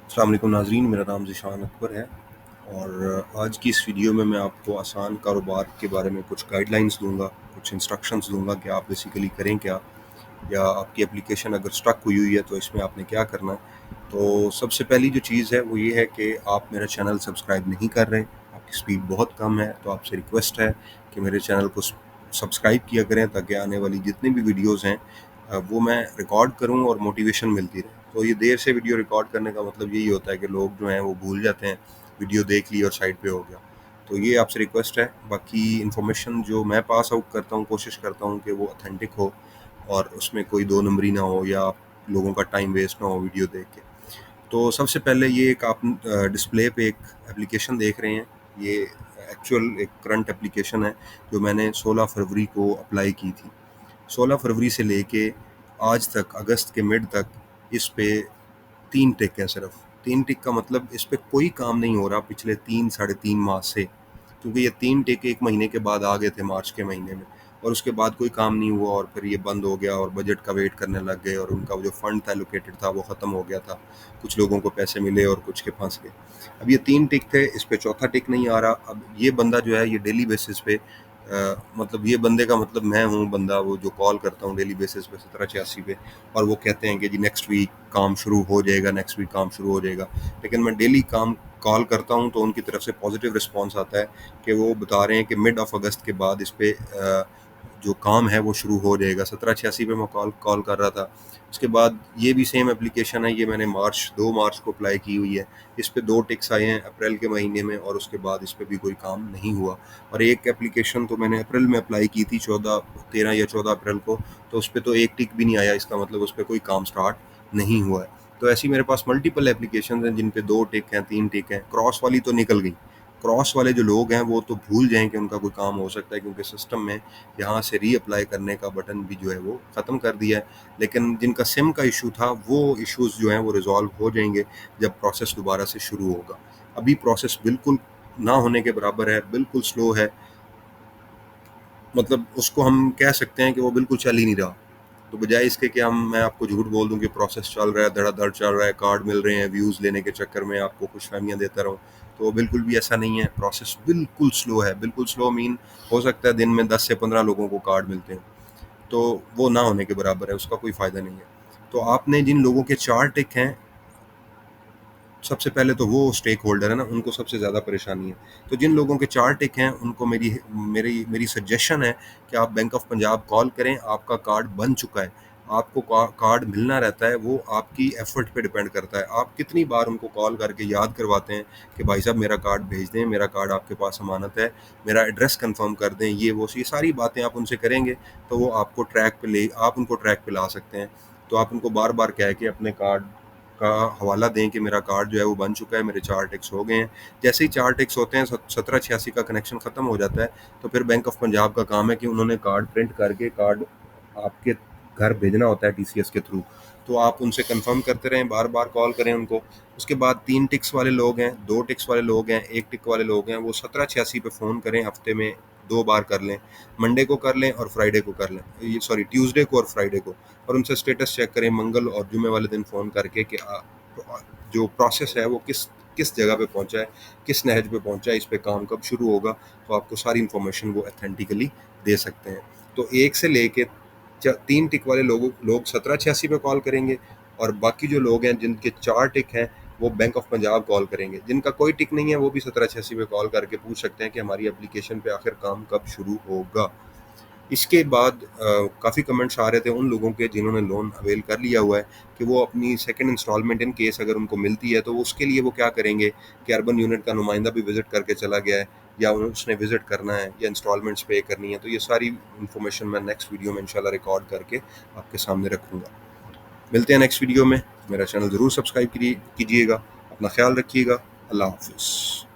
अस्सलाम वालेकुम नाज़रीन, मेरा नाम ज़ीशान अकबर है और आज की इस वीडियो में मैं आपको आसान कारोबार के बारे में कुछ गाइडलाइंस दूंगा, कुछ इंस्ट्रक्शंस दूंगा कि आप बेसिकली करें क्या, या आपकी एप्लीकेशन अगर स्टक हुई है तो इसमें आपने क्या करना है। तो सबसे पहली जो चीज़ है वो ये है कि आप मेरा चैनल सब्सक्राइब नहीं कर रहे, आपकी स्पीड बहुत कम है, तो आपसे रिक्वेस्ट है कि मेरे चैनल को सब्सक्राइब किया करें ताकि आने वाली जितनी भी वीडियोज़ हैं वो मैं रिकॉर्ड करूं और मोटिवेशन मिलती रहे। तो ये देर से वीडियो रिकॉर्ड करने का मतलब यही होता है कि लोग जो हैं वो भूल जाते हैं, वीडियो देख ली और साइड पे हो गया। तो ये आपसे रिक्वेस्ट है। बाकी इन्फॉर्मेशन जो मैं पास आउट करता हूँ, कोशिश करता हूँ कि वो ऑथेंटिक हो और उसमें कोई दो नंबरी ना हो या लोगों का टाइम वेस्ट ना हो वीडियो देख के। तो सबसे पहले ये एक आप डिस्प्ले पे एक एप्लीकेशन देख रहे हैं, ये एक्चुअल एक करंट एप्लीकेशन है जो मैंने 16 फरवरी को अप्लाई की थी। 16 फरवरी से लेके आज तक, अगस्त के मिड तक इस पे 3 टिक हैं सिर्फ। 3 टिक का मतलब इस पे कोई काम नहीं हो रहा पिछले 3 साढ़े 3 माह से, क्योंकि ये 3 टिक 1 महीने के बाद आ गए थे, मार्च के महीने में, और उसके बाद कोई काम नहीं हुआ और फिर ये बंद हो गया और बजट का वेट करने लग गए और उनका जो फंड था एलोकेटेड था वो ख़त्म हो गया था। कुछ लोगों को पैसे मिले और कुछ के फंस गए। अब ये 3 टिक थे, इस पे चौथा टिक नहीं आ रहा। अब ये बंदा जो है ये डेली बेसिस पे मतलब ये बंदे का मतलब मैं हूँ बंदा वो जो कॉल करता हूँ डेली बेसिस पे 1786 पे, और वो कहते हैं कि जी नेक्स्ट वीक काम शुरू हो जाएगा, नेक्स्ट वीक काम शुरू हो जाएगा। लेकिन मैं डेली काम कॉल करता हूँ तो उनकी तरफ से पॉजिटिव रिस्पांस आता है कि वो बता रहे हैं कि मिड ऑफ अगस्त के बाद इस पे जो काम है वो शुरू हो जाएगा। 1786 पे मैं कॉल कॉल कर रहा था। उसके बाद ये भी सेम एप्लीकेशन है, ये मैंने 2 मार्च को अप्लाई की हुई है। इस पे 2 टिक्स आए हैं अप्रैल के महीने में और उसके बाद इस पे भी कोई काम नहीं हुआ। और एक एप्लीकेशन तो मैंने अप्रैल में अप्लाई की थी 13 या 14 अप्रैल को, तो उस पे तो एक टिक भी नहीं आया, इसका मतलब उस पे कोई काम स्टार्ट नहीं हुआ है। तो ऐसी मेरे पास मल्टीपल एप्लीकेशन हैं जिन पे 2 टिक हैं, 3 टिक हैं। क्रॉस वाली तो निकल गई। क्रॉस वाले जो लोग हैं वो तो भूल जाएँ कि उनका कोई काम हो सकता है, क्योंकि सिस्टम में यहाँ से रीअप्लाई करने का बटन भी जो है वो ख़त्म कर दिया है। लेकिन जिनका सिम का इशू था वो इश्यूज़ जो हैं वो रिज़ॉल्व हो जाएँगे जब प्रोसेस दोबारा से शुरू होगा। अभी प्रोसेस बिल्कुल ना होने के बराबर है, बिल्कुल स्लो है। मतलब उसको हम कह सकते हैं कि वो बिल्कुल चल ही नहीं रहा। तो बजाय इसके कि मैं आपको झूठ बोल दूँ कि प्रोसेस चल रहा है, धड़ाधड़ चल रहा है, कार्ड मिल रहे हैं, व्यूज़ लेने के चक्कर में आपको खुशफ़हमियाँ देता रहूँ, तो बिल्कुल भी ऐसा नहीं है। प्रोसेस बिल्कुल स्लो है, बिल्कुल स्लो मीन हो सकता है दिन में 10 से 15 लोगों को कार्ड मिलते हैं, तो वो ना होने के बराबर है, उसका कोई फ़ायदा नहीं है। तो आपने जिन लोगों के 4 टिक हैं, सबसे पहले तो वो स्टेक होल्डर है ना, उनको सबसे ज़्यादा परेशानी है। तो जिन लोगों के 4 टिक हैं उनको मेरी मेरी मेरी सजेशन है कि आप बैंक ऑफ पंजाब कॉल करें। आपका कार्ड बन चुका है, आपको कार्ड मिलना रहता है, वो आपकी एफर्ट पे डिपेंड करता है। आप कितनी बार उनको कॉल करके याद करवाते हैं कि भाई साहब मेरा कार्ड भेज दें, मेरा कार्ड आपके पास अमानत है, मेरा एड्रेस कंफर्म कर दें, ये सारी बातें आप उनसे करेंगे तो वो आपको आप उनको ट्रैक पे ला सकते हैं। तो आप उनको बार बार कह के अपने कार्ड का हवाला दें कि मेरा कार्ड जो है वो बन चुका है, मेरे 4 टिक्स हो गए हैं। जैसे ही 4 टिक्स होते हैं, 1786 का कनेक्शन ख़त्म हो जाता है, तो फिर बैंक ऑफ पंजाब का काम है कि उन्होंने कार्ड प्रिंट करके कार्ड आपके घर भेजना होता है टीसीएस के थ्रू। तो आप उनसे कंफर्म करते रहें, बार बार कॉल करें उनको। उसके बाद 3 टिक्स वाले लोग हैं, 2 टिक्स वाले लोग हैं, 1 टिक वाले लोग हैं, वो 1786 पे फ़ोन करें, हफ्ते में 2 बार कर लें। मंडे को कर लें और फ्राइडे को कर लें, ये सॉरी ट्यूसडे को और फ्राइडे को। और उनसे स्टेटस चेक करें मंगल और जुमे वाले दिन फ़ोन करके कि जो प्रोसेस है वो किस किस जगह पे पहुंचा है, किस नहज पे पहुंचा है, इस पे काम कब शुरू होगा। तो आपको सारी इन्फॉर्मेशन वो अथेंटिकली दे सकते हैं। तो 1 से लेके 3 टिक वाले लोग 1786 पे कॉल करेंगे, और बाकी जो लोग हैं जिनके 4 टिक हैं वो बैंक ऑफ पंजाब कॉल करेंगे। जिनका कोई टिक नहीं है वो भी 1786 पे कॉल करके पूछ सकते हैं कि हमारी एप्लीकेशन पे आखिर काम कब शुरू होगा। इसके बाद काफ़ी कमेंट्स आ रहे थे उन लोगों के जिन्होंने लोन अवेल कर लिया हुआ है कि वो अपनी सेकंड इंस्टॉलमेंट इन केस अगर उनको मिलती है तो उसके लिए वो क्या करेंगे, कि अर्बन यूनिट का नुमाइंदा भी विज़िट करके चला गया है या उसने विज़िट करना है या इंस्टॉलमेंट्स पे करनी है। तो ये सारी इन्फॉर्मेशन मैं नेक्स्ट वीडियो में इंशाल्लाह रिकॉर्ड करके आपके सामने रखूँगा। मिलते हैं नेक्स्ट वीडियो में। मेरा चैनल ज़रूर सब्सक्राइब कीजिएगा। अपना ख्याल रखिएगा। अल्लाह हाफिज़।